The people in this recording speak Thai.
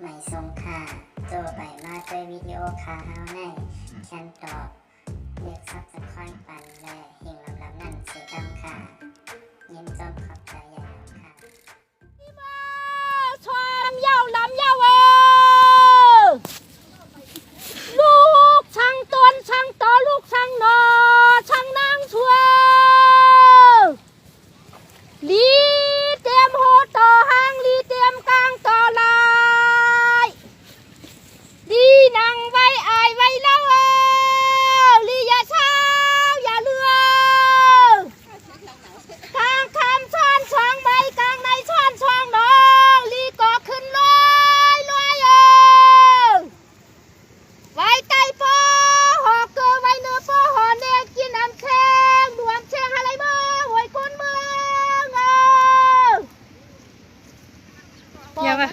ไม่ทรงค่าโจไปมาด้วยวิดีโอคาเฮาในแคนตอบเรียกซับสไครป์ปันและหิ่งลำนั่นเสียดำค่ะยิ้มจอมขอบใจใหญ่ค่ะชวนลำยาวลูกช่างตนช่างต่อลูกช่างนอช่างนางชัวลีเตรียมโหต่อหางลีเตรียมกลางต่อลายลีนั่งไว้อายไว้แล้วลีอย่าช้าอย่าเลือกลางคำช้อนช่องใบกลางในช้อนช่องน้องลีก่อขึ้นลอยไว้ไตปอหอกเกอไว้เนื้อปอหอเนกินน้ำแช่งดวงแช่งอะไรเมืองหวยก้นเมืองอย่ามา